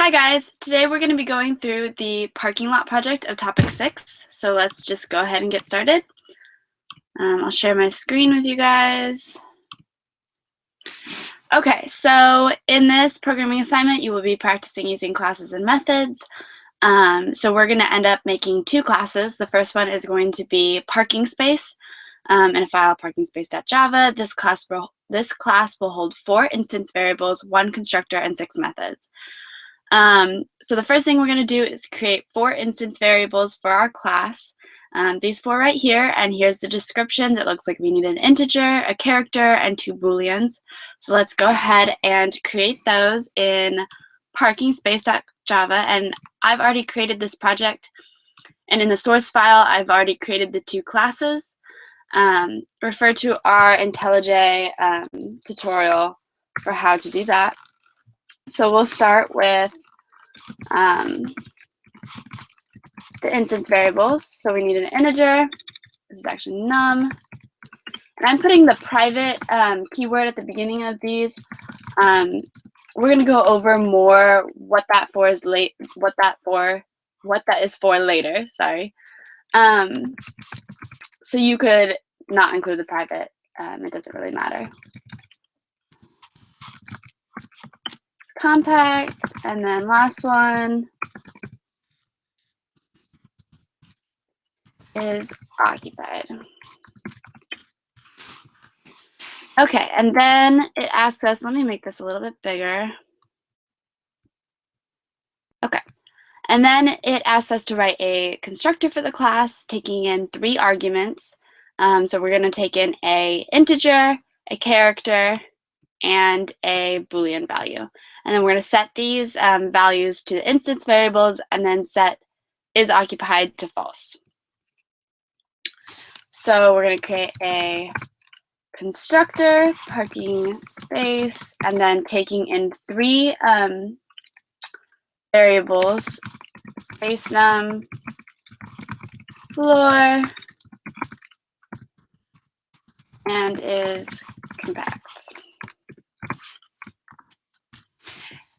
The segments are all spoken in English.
Hi guys, today we're going to be going through the parking lot project of topic 6. So let's just go ahead and get started. I'll share my screen with you guys. Okay, so in this programming assignment, you will be practicing using classes and methods. So we're going to end up making two classes. The first one is going to be parking space in a file parkingspace.java. This class will hold 4 instance variables, 1 constructor, and 6 methods. So the first thing we're going to do is create 4 instance variables for our class. These 4 right here, and here's the descriptions. It looks like we need an integer, a character, and 2 booleans. So let's go ahead and create those in parkingspace.java, and I've already created this project, and in the source file I've already created the 2 classes. Refer to our IntelliJ tutorial for how to do that. So we'll start with the instance variables. So we need an integer. This is actually num. And I'm putting the private keyword at the beginning of these. We're going to go over more what that is for later. Sorry. So you could not include the private. It doesn't really matter. Compact, and then last one is occupied. Okay, and then it asks us, let me make this a little bit bigger. Okay, and then it asks us to write a constructor for the class, taking in 3 arguments. So we're going to take in a integer, a character, and a Boolean value. And then we're going to set these values to the instance variables and then set is occupied to false. So we're going to create a constructor, parking space, and then taking in 3 variables, space num, floor, and is compact.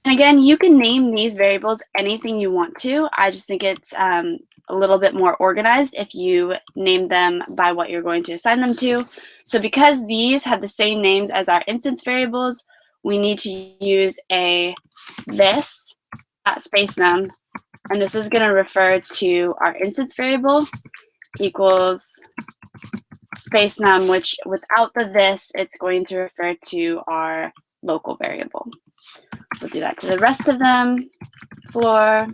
And again, you can name these variables anything you want to. I just think it's a little bit more organized if you name them by what you're going to assign them to. So because these have the same names as our instance variables, we need to use a this at space num, and this is going to refer to our instance variable equals space num, which without the this, it's going to refer to our local variable. We'll do that to the rest of them, floor,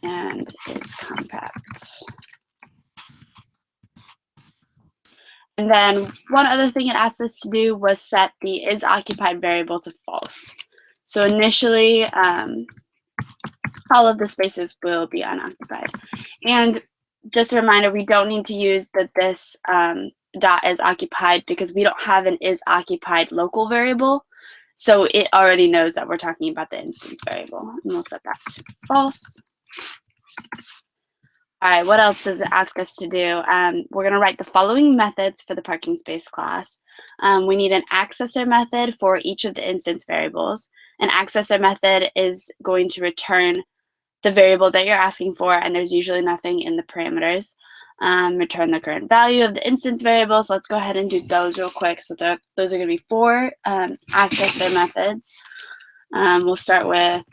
and is compact. And then one other thing it asked us to do was set the is occupied variable to false. So initially, all of the spaces will be unoccupied. And just a reminder, we don't need to use the this dot is occupied because we don't have an is occupied local variable. So it already knows that we're talking about the instance variable. And we'll set that to false. All right, what else does it ask us to do? We're going to write the following methods for the parking space class. We need an accessor method for each of the instance variables. An accessor method is going to return the variable that you're asking for, and there's usually nothing in the parameters. Return the current value of the instance variable. So let's go ahead and do those real quick. So those are going to be 4 accessor methods. We'll start with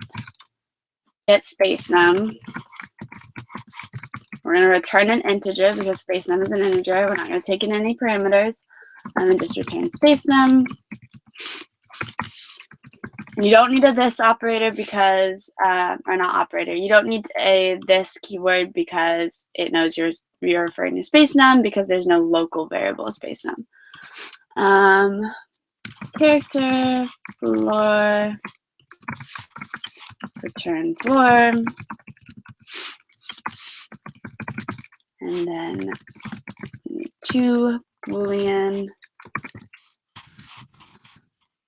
get space num. We're going to return an integer because space num is an integer. We're not going to take in any parameters. And then just return space num. And you don't need a this operator because, or not operator, you don't need a this keyword because it knows you're referring to space num because there's no local variable space num. Character, floor, return floor, and then 2 Boolean.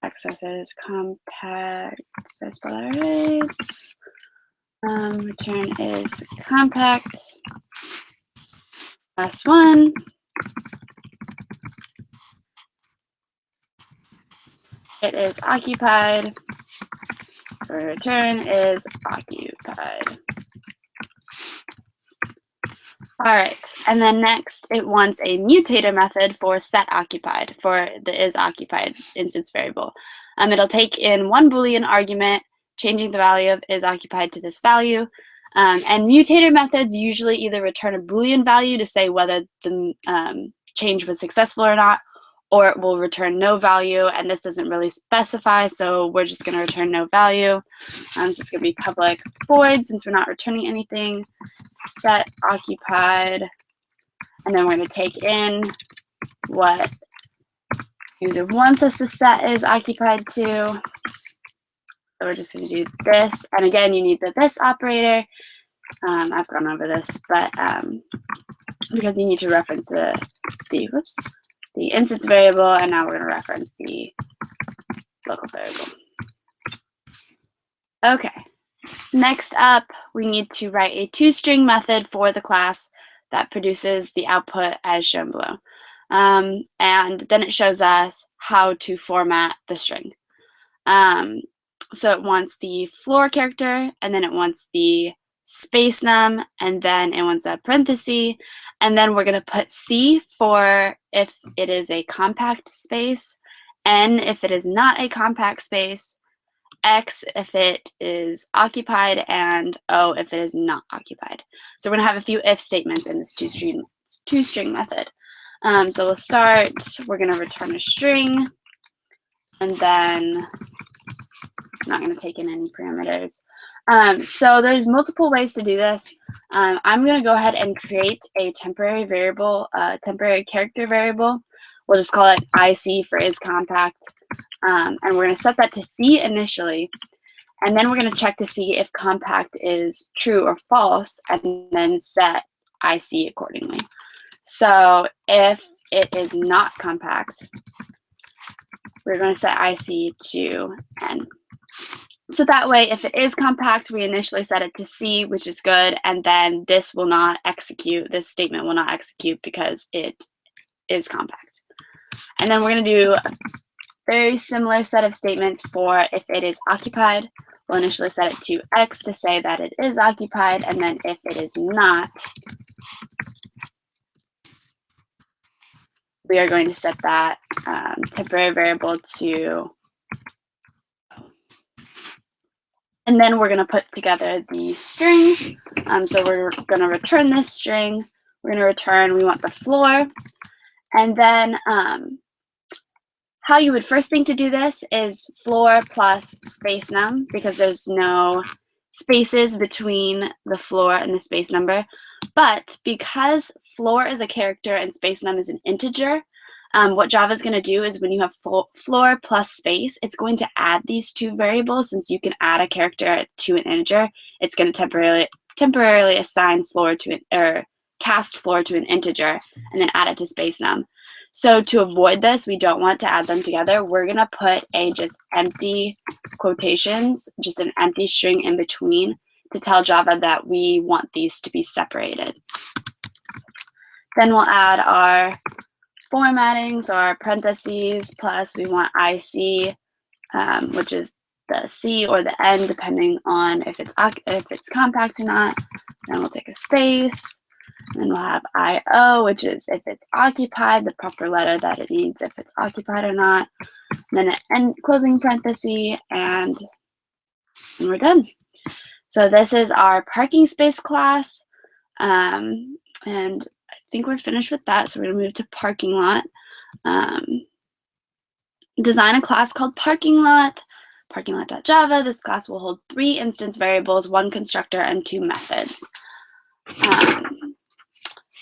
Accessor is compact. Did I spell that right? Return is compact. Last one. It is occupied. return is occupied. All right, and then next it wants a mutator method for set occupied for the is occupied instance variable. It'll take in one Boolean argument, changing the value of is occupied to this value. And mutator methods usually either return a Boolean value to say whether the change was successful or not, or it will return no value, and this doesn't really specify, so we're just going to return no value. So it's going to be public void since we're not returning anything, set occupied, and then we're going to take in what user wants us to set is occupied to. So we're just going to do this, and again, you need the this operator. I've gone over this, but because you need to reference the instance variable, and now we're going to reference the local variable. Okay, next up, we need to write a toString method for the class that produces the output as shown below. And then it shows us how to format the string. So it wants the floor character, and then it wants the space num, and then it wants a parenthesis, and then we're going to put C for if it is a compact space, N if it is not a compact space, X if it is occupied, and O if it is not occupied. So we're going to have a few if statements in this toString method. So we'll start, we're going to return a string, and then I'm not going to take in any parameters. So there's multiple ways to do this. I'm going to go ahead and create a temporary variable, temporary character variable. We'll just call it IC for is compact. And we're going to set that to C initially. And then we're going to check to see if compact is true or false, and then set IC accordingly. So if it is not compact, we're going to set IC to N. So that way, if it is compact, we initially set it to C, which is good, and then this will not execute, this statement will not execute because it is compact. And then we're going to do a very similar set of statements for if it is occupied. We'll initially set it to X to say that it is occupied, and then if it is not, we are going to set that temporary variable to, and then we're going to put together the string. So we're going to return this string. We're going to return, we want the floor. And then how you would first think to do this is floor plus space num, because there's no spaces between the floor and the space number. But because floor is a character and space num is an integer, what Java is going to do is when you have floor plus space, it's going to add these two variables. Since you can add a character to an integer, it's going to temporarily assign floor to or cast floor to an integer and then add it to space num. So to avoid this, we don't want to add them together. We're going to put a just empty quotations, just an empty string in between to tell Java that we want these to be separated. Then we'll add our formatting, so our parentheses plus we want IC, which is the C or the N depending on if it's compact or not. Then we'll take a space, and then we'll have IO, which is if it's occupied, the proper letter that it needs if it's occupied or not. And then an end closing parenthesis, and we're done. So this is our parking space class, and I think we're finished with that, so we're going to move to parking lot. Design a class called parking lot, parkinglot.java. This class will hold 3 instance variables, 1 constructor, and 2 methods.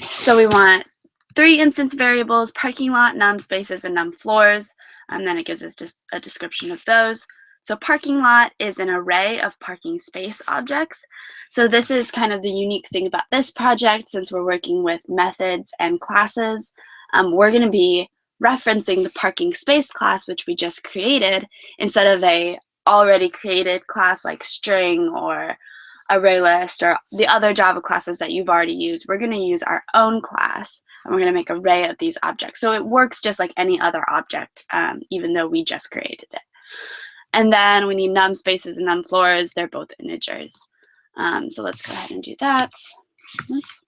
So we want 3 instance variables, parking lot, num spaces, and num floors, and then it gives us just a description of those. So parking lot is an array of parking space objects. So this is kind of the unique thing about this project, since we're working with methods and classes. We're going to be referencing the parking space class, which we just created, instead of a already created class like string or ArrayList or the other Java classes that you've already used. We're going to use our own class, and we're going to make an array of these objects. So it works just like any other object, even though we just created it. And then we need num spaces and num floors. They're both integers. So let's go ahead and do that. Oops.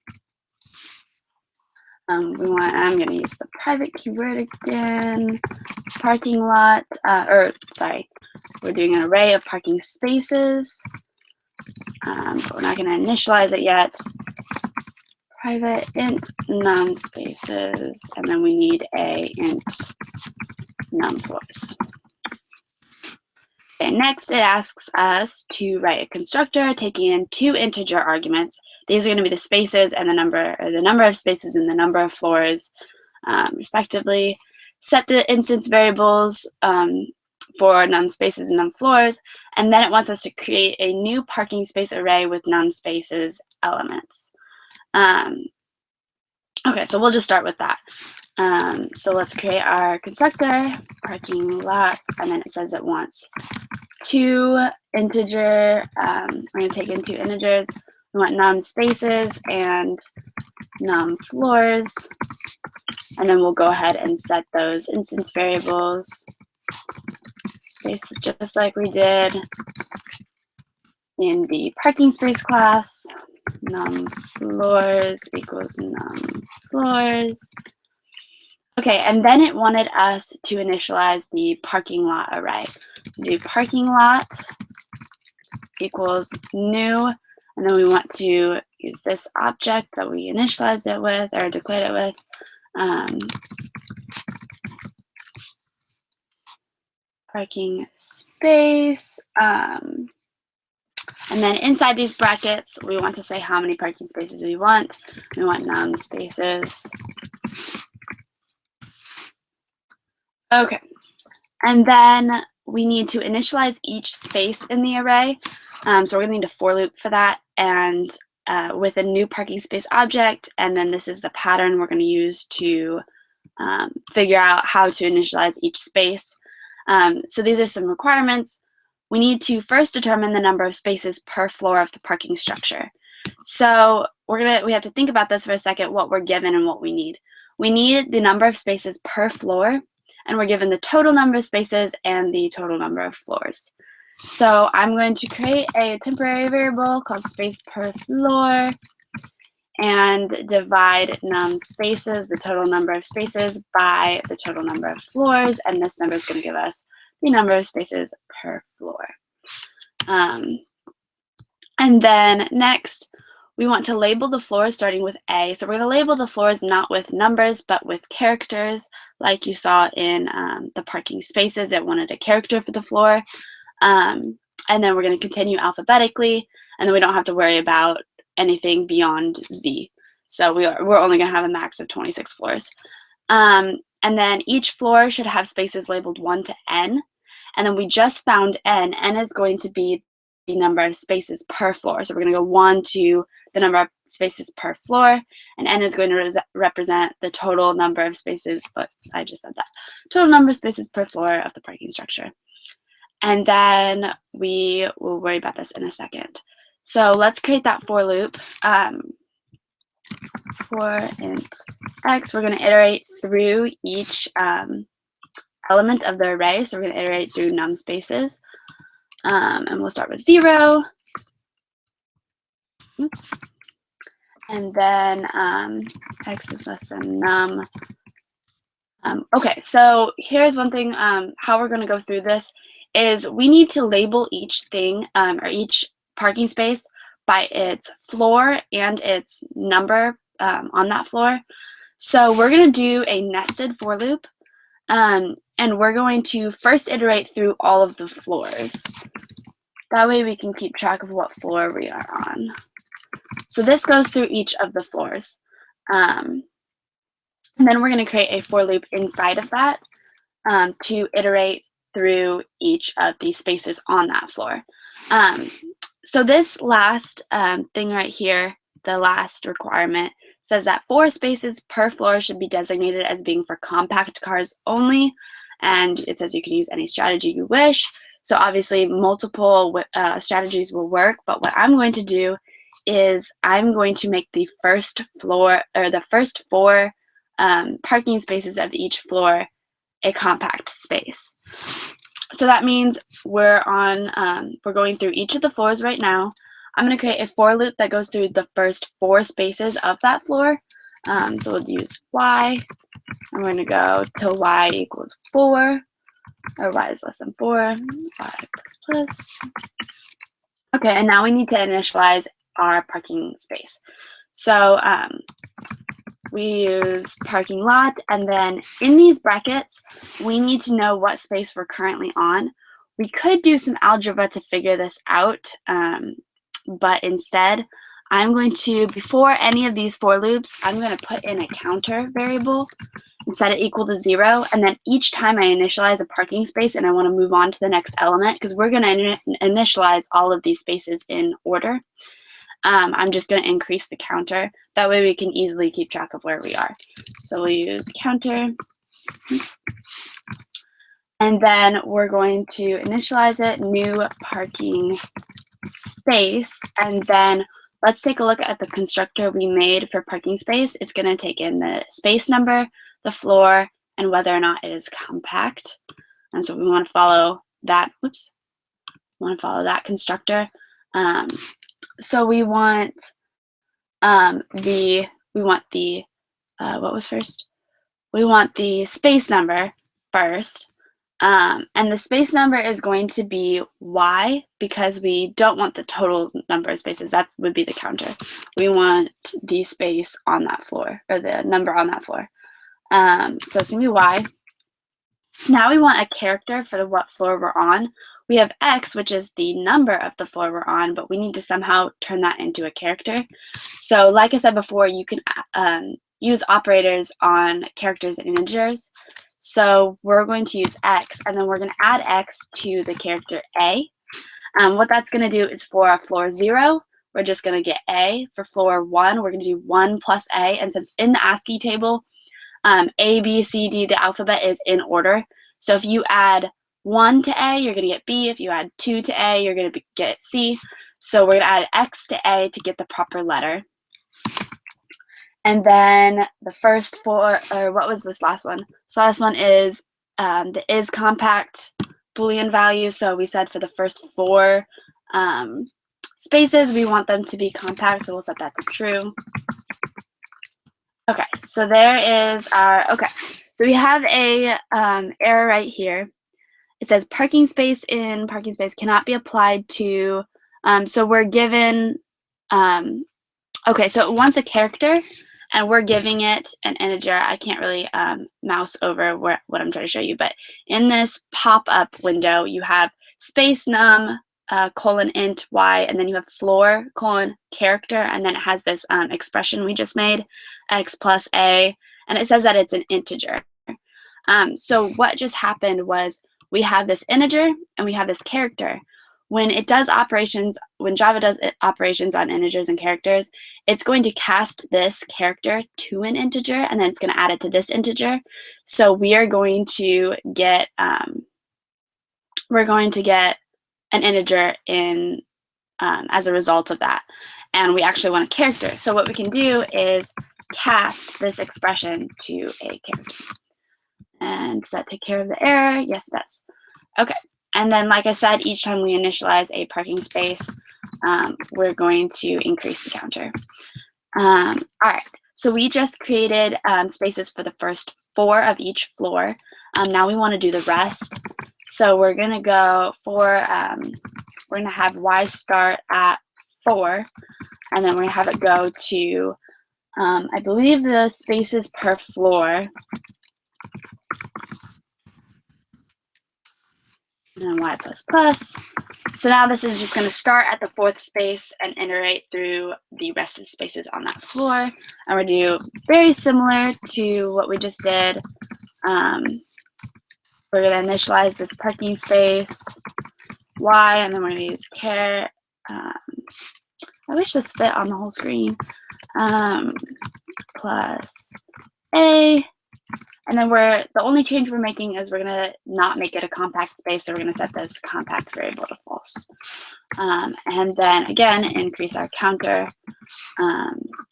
I'm going to use the private keyword again. Parking lot, we're doing an array of parking spaces. But we're not going to initialize it yet. Private int num spaces, and then we need a int num floors. Okay, next it asks us to write a constructor taking in 2 integer arguments. These are going to be the spaces and the number of spaces and the number of floors, respectively. Set the instance variables for num spaces and num floors, and then it wants us to create a new parking space array with num spaces elements. Okay, so we'll just start with that. So let's create our constructor, parking lot, and then it says it wants 2 integer, we're going to take in 2 integers. We want num spaces and num floors, and then we'll go ahead and set those instance variables, spaces just like we did in the parking space class. Num floors equals num floors. Okay, and then it wanted us to initialize the parking lot array. Do parking lot equals new, and then we want to use this object that we initialized it with or declared it with. Parking space. And then inside these brackets, we want to say how many parking spaces we want. We want num spaces. Okay. And then we need to initialize each space in the array. So we're going to need a for loop for that, and with a new parking space object. And then this is the pattern we're going to use to figure out how to initialize each space. So these are some requirements. We need to first determine the number of spaces per floor of the parking structure. So we have to think about this for a second, what we're given and what we need. We need the number of spaces per floor, and we're given the total number of spaces and the total number of floors. So I'm going to create a temporary variable called space per floor and divide num spaces, the total number of spaces, by the total number of floors, and this number is going to give us the number of spaces per floor. And then next, we want to label the floors starting with A. So we're going to label the floors not with numbers, but with characters, like you saw in the parking spaces. It wanted a character for the floor. And then we're going to continue alphabetically, and then we don't have to worry about anything beyond Z. So we're only going to have a max of 26 floors. And then each floor should have spaces labeled 1 to n. And then we just found n. N is going to be the number of spaces per floor. So we're going to go 1 to the number of spaces per floor. And n is going to represent the total number of spaces, but I just said that. Total number of spaces per floor of the parking structure. And then we will worry about this in a second. So let's create that for loop. For int x, we're going to iterate through each element of the array. So we're going to iterate through num spaces. And we'll start with 0. Oops. And then x is less than num. Okay, so here's one thing, how we're going to go through this is we need to label each thing or each parking space by its floor and its number on that floor. So we're going to do a nested for loop, and we're going to first iterate through all of the floors. That way we can keep track of what floor we are on. So this goes through each of the floors. And then we're going to create a for loop inside of that to iterate through each of the spaces on that floor. So this last thing right here, the last requirement, says that 4 spaces per floor should be designated as being for compact cars only. And it says you can use any strategy you wish. So obviously multiple strategies will work, but what I'm going to do is I'm going to make the first floor, or the first 4 parking spaces of each floor, a compact space. So that means we're going through each of the floors right now. I'm going to create a for loop that goes through the first 4 spaces of that floor. So we'll use y. I'm going to go till y equals 4, or y is less than 4, y plus plus. Okay, and now we need to initialize our parking space. So we use parking lot, and then in these brackets, we need to know what space we're currently on. We could do some algebra to figure this out, but instead, I'm going to, before any of these for loops, I'm going to put in a counter variable and set it equal to 0, and then each time I initialize a parking space and I want to move on to the next element, because we're going to initialize all of these spaces in order, I'm just going to increase the counter. That way we can easily keep track of where we are. So we'll use counter. Oops. And then we're going to initialize it, new parking space. And then let's take a look at the constructor we made for parking space. It's going to take in the space number, the floor, and whether or not it is compact. And so we want to follow that. Whoops. We want to follow that constructor. So we want what was first? We want the space number first, and the space number is going to be y, because we don't want the total number of spaces. That would be the counter. We want the space on that floor, or the number on that floor. So it's going to be y. Now we want a character for what floor we're on. We have x, which is the number of the floor we're on, but we need to somehow turn that into a character. So like I said before, you can use operators on characters and integers. So we're going to use x, and then we're going to add x to the character a. What that's going to do is for floor 0, we're just going to get a. For floor 1, we're going to do 1 plus a. And since in the ASCII table, A, B, C, D, the alphabet is in order. So if you add 1 to A, you're going to get B. If you add 2 to A, you're going to get C. So we're going to add X to A to get the proper letter. And then the first 4, or what was this last one? So last one is the is compact Boolean value. So we said for the first 4 spaces, we want them to be compact. So we'll set that to true. Okay, so there is our, okay. So we have a error right here. It says parking space in parking space cannot be applied to, so we're given, okay, so it wants a character, and we're giving it an integer. I can't really mouse over what I'm trying to show you, but in this pop-up window, you have space num, colon int y, and then you have floor, colon character, and then it has this expression we just made, x plus a, and it says that it's an integer. So what just happened was we have this integer and we have this character. When it does operations, when Java does operations on integers and characters, it's going to cast this character to an integer, and then it's going to add it to this integer. So we are going to get an integer in as a result of that, and we actually want a character. So what we can do is cast this expression to a character. And does that take care of the error? Yes, it does. Okay, and then like I said, each time we initialize a parking space, we're going to increase the counter. All right, so we just created spaces for the first 4 of each floor. Now we want to do the rest. So we're going to go for, we're going to have y start at 4, and then we're going to have it go to, I believe the spaces per floor. And then y plus plus. So now this is just going to start at the 4th space and iterate through the rest of the spaces on that floor. And we're going to do very similar to what we just did. We're going to initialize this parking space, y, and then we're going to use char. I wish this fit on the whole screen. Plus a. And then the only change we're making is we're going to not make it a compact space, so we're going to set this compact variable to false. And then again, increase our counter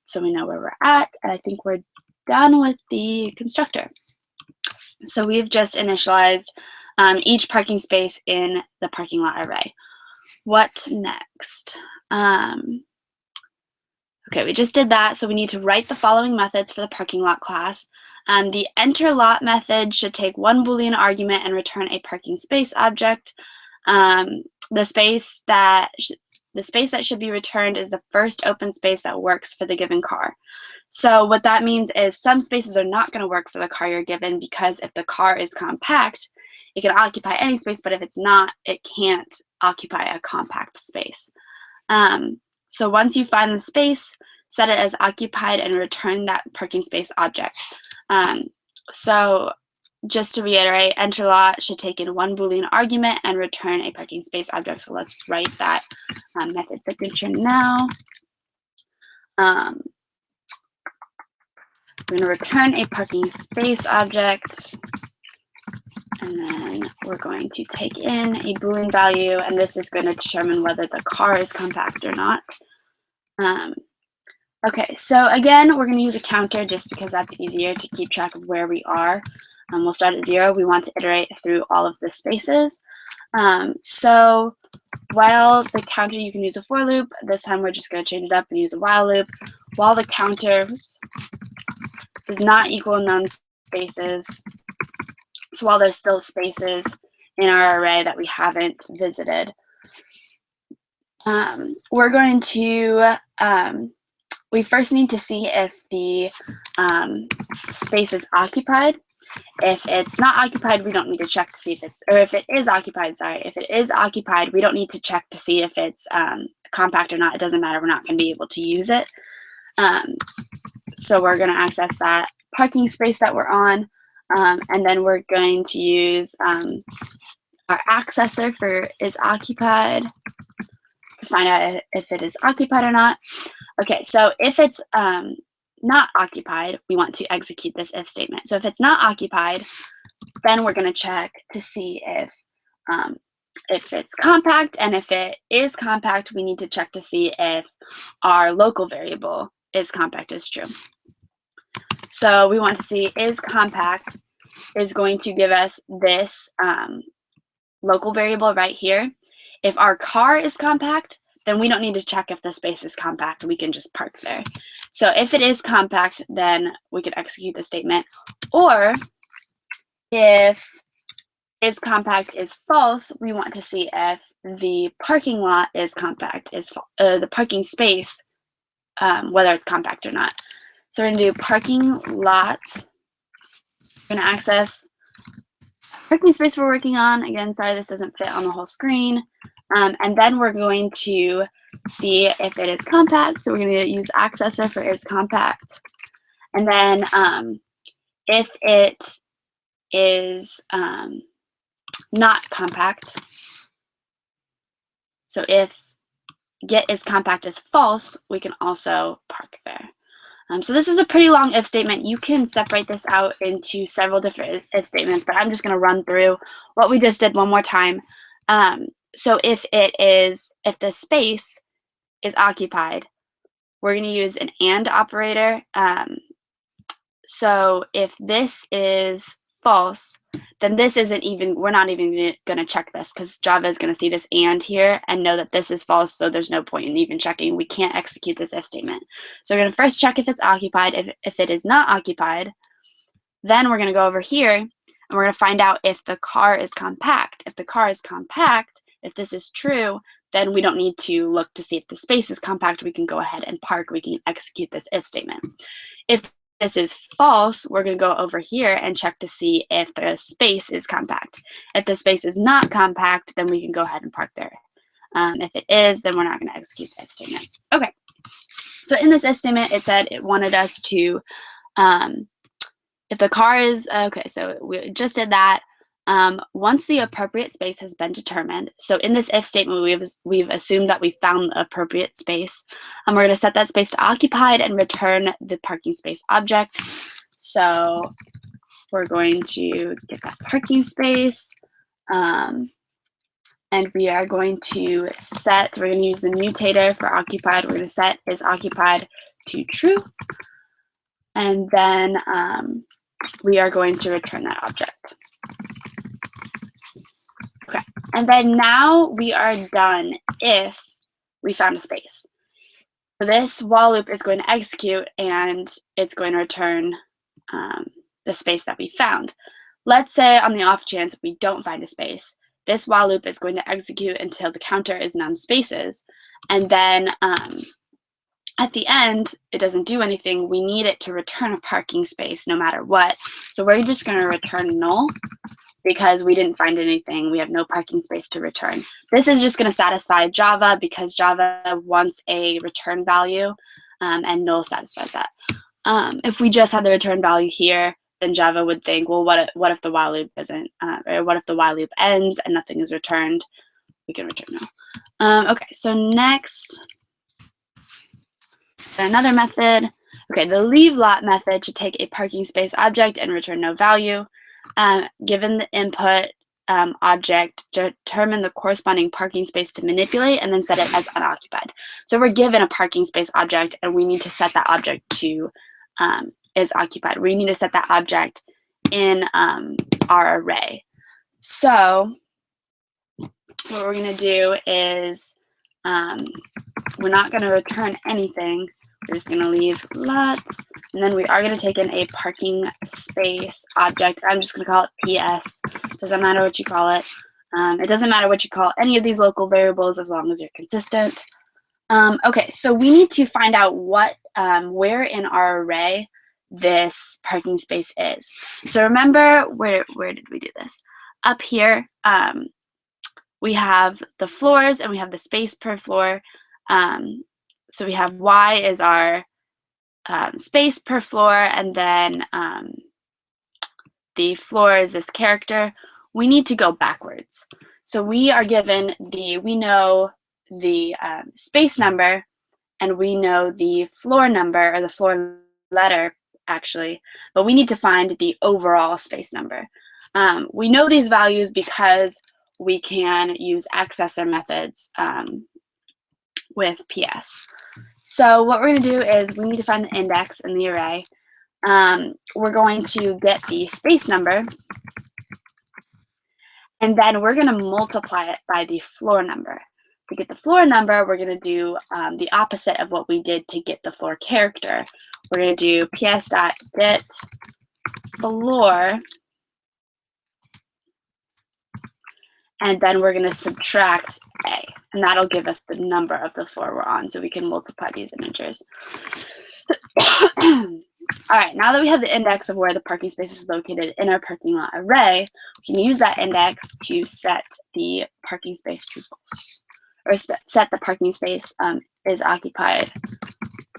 so we know where we're at. And I think we're done with the constructor. So we've just initialized each parking space in the parking lot array. What next? Okay, we just did that, so we need to write the following methods for the parking lot class. The enter lot method should take one Boolean argument and return a parking space object. The space that should be returned is the first open space that works for the given car. So what that means is some spaces are not going to work for the car you're given, because if the car is compact, it can occupy any space, but if it's not, it can't occupy a compact space. So once you find the space, set it as occupied and return that parking space object. So just to reiterate, enter lot should take in one Boolean argument and return a parking space object. So let's write that method signature now. We're going to return a parking space object, and then we're going to take in a Boolean value, and this is going to determine whether the car is compact or not. Okay, so again, we're going to use a counter just because that's easier to keep track of where we are. We'll start at 0. We want to iterate through all of the spaces. So while the counter, you can use a for loop. This time we're just going to change it up and use a while loop. While the counter does not equal none spaces, so while there's still spaces in our array that we haven't visited, we're going to, we first need to see if the space is occupied. If it's not occupied, we don't need to check to see if it's, or if it is occupied, sorry. If it is occupied, we don't need to check to see if it's compact or not. It doesn't matter. We're not going to be able to use it. So we're going to access that parking space that we're on, and then we're going to use our accessor for is occupied to find out if it is occupied or not. Okay, so if it's not occupied, we want to execute this if statement. So if it's not occupied, then we're going to check to see if it's compact, and if it is compact, we need to check to see if our local variable is compact is true. So we want to see is compact is going to give us this local variable right here. If our car is compact, then we don't need to check if the space is compact. We can just park there. So if it is compact, then we can execute the statement. Or if is compact is false, we want to see if the parking lot is compact, the parking space, whether it's compact or not. So we're going to do parking lot. We're going to access parking space we're working on. Again, sorry, this doesn't fit on the whole screen. And then we're going to see if it is compact. So we're going to use accessor for is compact. And then if it is not compact, so if get is compact is false, we can also park there. So this is a pretty long if statement. You can separate this out into several different if statements, but I'm just going to run through what we just did one more time. So if the space is occupied, we're going to use an AND operator. So if this is false, then this isn't even, we're not even going to check this, because Java is going to see this AND here and know that this is false, so there's no point in even checking. We can't execute this if statement. So we're going to first check if it's occupied. If it is not occupied, then we're going to go over here and we're going to find out if the car is compact. If the car is compact, if this is true, then we don't need to look to see if the space is compact. We can go ahead and park. We can execute this if statement. If this is false, we're going to go over here and check to see if the space is compact. If the space is not compact, then we can go ahead and park there. If it is, then we're not going to execute the if statement. Okay, so in this if statement, it said it wanted us to, if the car is, okay, so we just did that. Once the appropriate space has been determined, so in this if statement, we've assumed that we found the appropriate space, and we're going to set that space to occupied and return the parking space object. So we're going to get that parking space, and we are going to set, we're going to use the mutator for occupied. We're going to set is occupied to true, and then we are going to return that object. And then now we are done if we found a space. So this while loop is going to execute and it's going to return the space that we found. Let's say on the off chance we don't find a space, this while loop is going to execute until the counter is none spaces. And then at the end, it doesn't do anything. We need it to return a parking space no matter what. So we're just going to return null because we didn't find anything. We have no parking space to return. This is just going to satisfy Java because Java wants a return value and null satisfies that. If we just had the return value here, then Java would think, well, what if the while loop isn't, or what if the while loop ends and nothing is returned? We can return null. Okay, so next, so another method. Okay, the leave lot method should take a parking space object and return no value. Given the input object, determine the corresponding parking space to manipulate and then set it as unoccupied. So we're given a parking space object and we need to set that object to is occupied. We need to set that object in our array. So what we're going to do is we're not going to return anything. We're just going to leave lots, and then we are going to take in a parking space object. I'm just going to call it PS. Doesn't matter what you call it. It doesn't matter what you call any of these local variables as long as you're consistent. Okay, so we need to find out what where in our array this parking space is. So remember, where did we do this? Up here, we have the floors and we have the space per floor. So we have Y is our space per floor, and then the floor is this character. We need to go backwards. So we are given we know the space number, and we know the floor number, or the floor letter, actually, but we need to find the overall space number. We know these values because we can use accessor methods with PS. So what we're going to do is we need to find the index in the array. We're going to get the space number, and then we're going to multiply it by the floor number. To get the floor number, we're going to do the opposite of what we did to get the floor character. We're going to do ps.get floor, and then we're going to subtract a, and that'll give us the number of the floor we're on, so we can multiply these integers. All right, now that we have the index of where the parking space is located in our parking lot array, we can use that index to set the parking space to false, or set the parking space is occupied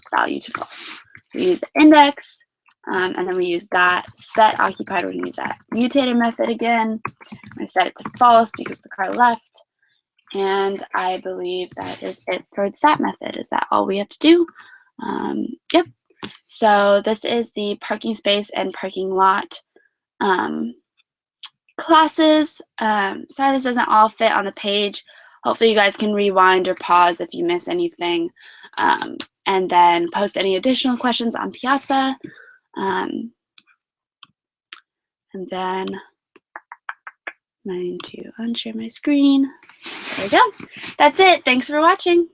value to false. We use the index, and then we use that set occupied. We're going to use that mutator method again. I'm going to set it to false because the car left. And I believe that is it for that method. Is that all we have to do? Yep. So this is the parking space and parking lot classes. Sorry this doesn't all fit on the page. Hopefully you guys can rewind or pause if you miss anything. And then post any additional questions on Piazza. And then I'm going to unshare my screen. There we go. That's it. Thanks for watching.